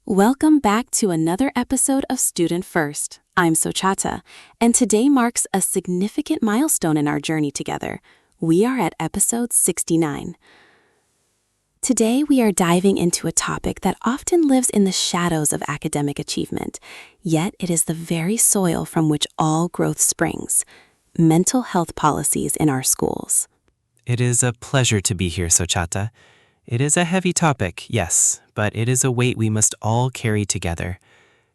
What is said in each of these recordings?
Welcome back to another episode of Student First. I'm Sochata, and today marks a significant milestone in our journey together. We are at episode 69. Today, we are diving into a topic that often lives in the shadows of academic achievement, yet it is the very soil from which all growth springs: mental health policies in our schools. It is a pleasure to be here, Sochata. It is a heavy topic, yes, but it is a weight we must all carry together.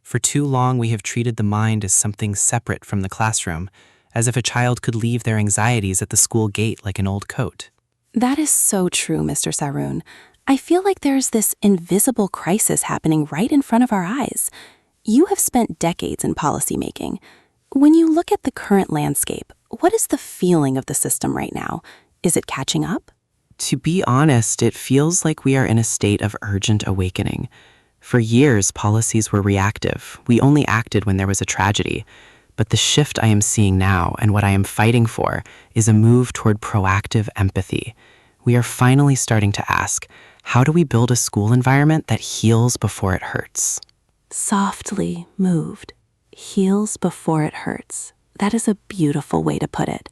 For too long, we have treated the mind as something separate from the classroom, as if a child could leave their anxieties at the school gate like an old coat. That is so true, Mr. Saroon. I feel like there's this invisible crisis happening right in front of our eyes. You have spent decades in policymaking. When you look at the current landscape, what is the feeling of the system right now? Is it catching up? To be honest, it feels like we are in a state of urgent awakening. For years, policies were reactive. We only acted when there was a tragedy. But the shift I am seeing now, and what I am fighting for, is a move toward proactive empathy. We are finally starting to ask, how do we build a school environment that heals before it hurts? Softly moved. Heals before it hurts. That is a beautiful way to put it.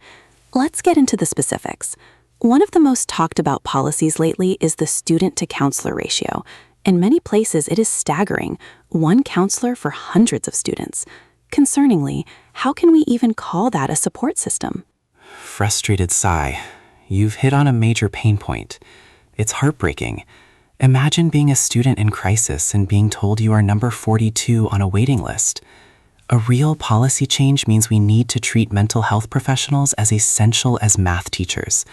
Let's get into the specifics. One of the most talked about policies lately is the student-to-counselor ratio. In many places, it is staggering: one counselor for hundreds of students. Concerningly, how can we even call that a support system? Frustrated sigh. You've hit on a major pain point. It's heartbreaking. Imagine being a student in crisis and being told you are number 42 on a waiting list. A real policy change means we need to treat mental health professionals as essential as math teachers.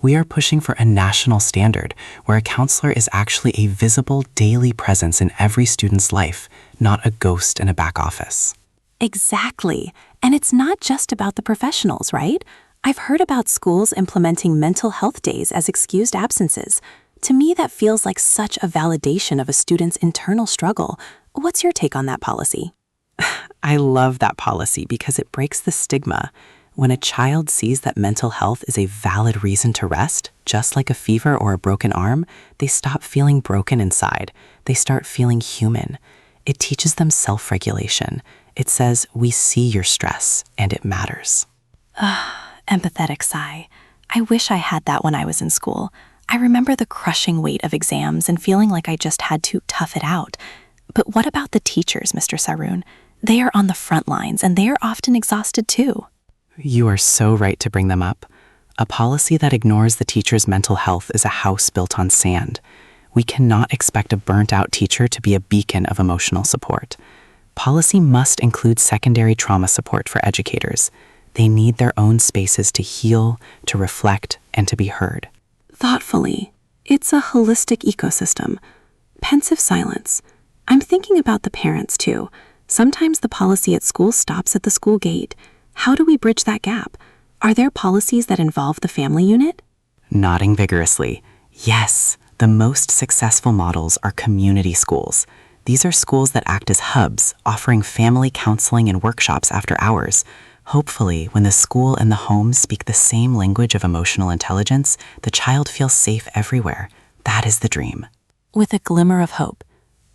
We are pushing for a national standard where a counselor is actually a visible daily presence in every student's life, not a ghost in a back office. Exactly. And it's not just about the professionals, right? I've heard about schools implementing mental health days as excused absences. To me, that feels like such a validation of a student's internal struggle. What's your take on that policy? I love that policy because it breaks the stigma. When a child sees that mental health is a valid reason to rest, just like a fever or a broken arm, they stop feeling broken inside. They start feeling human. It teaches them self-regulation. It says, we see your stress, and it matters. Empathetic sigh. I wish I had that when I was in school. I remember the crushing weight of exams and feeling like I just had to tough it out. But what about the teachers, Mr. Saroon? They are on the front lines, and they are often exhausted too. You are so right to bring them up. A policy that ignores the teacher's mental health is a house built on sand. We cannot expect a burnt-out teacher to be a beacon of emotional support. Policy must include secondary trauma support for educators. They need their own spaces to heal, to reflect, and to be heard. Thoughtfully. It's a holistic ecosystem. Pensive silence. I'm thinking about the parents, too. Sometimes the policy at school stops at the school gate. How do we bridge that gap? Are there policies that involve the family unit? Nodding vigorously. Yes, the most successful models are community schools. These are schools that act as hubs, offering family counseling and workshops after hours. Hopefully, when the school and the home speak the same language of emotional intelligence, the child feels safe everywhere. That is the dream. With a glimmer of hope.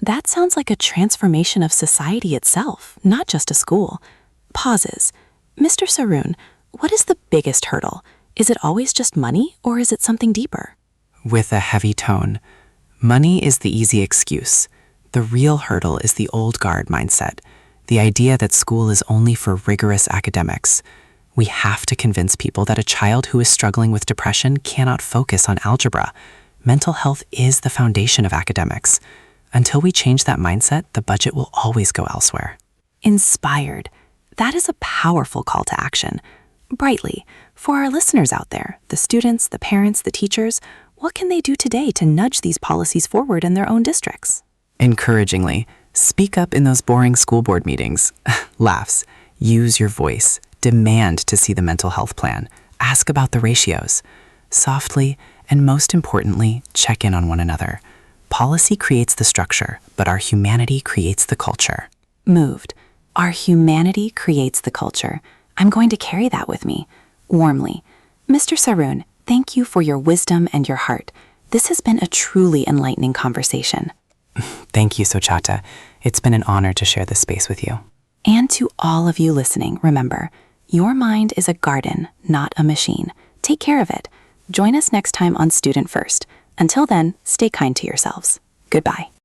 That sounds like a transformation of society itself, not just a school. Pauses. Mr. Saroon, what is the biggest hurdle? Is it always just money, or is it something deeper? With a heavy tone, money is the easy excuse. The real hurdle is the old guard mindset, the idea that school is only for rigorous academics. We have to convince people that a child who is struggling with depression cannot focus on algebra. Mental health is the foundation of academics. Until we change that mindset, the budget will always go elsewhere. Inspired. That is a powerful call to action. Brightly, for our listeners out there, the students, the parents, the teachers, what can they do today to nudge these policies forward in their own districts? Encouragingly, speak up in those boring school board meetings. Laughs. Use your voice. Demand to see the mental health plan. Ask about the ratios. Softly, and most importantly, check in on one another. Policy creates the structure, but our humanity creates the culture. Moved. Our humanity creates the culture. I'm going to carry that with me. Warmly. Mr. Saroon, thank you for your wisdom and your heart. This has been a truly enlightening conversation. Thank you, Sochata. It's been an honor to share this space with you. And to all of you listening, remember, your mind is a garden, not a machine. Take care of it. Join us next time on Student First. Until then, stay kind to yourselves. Goodbye.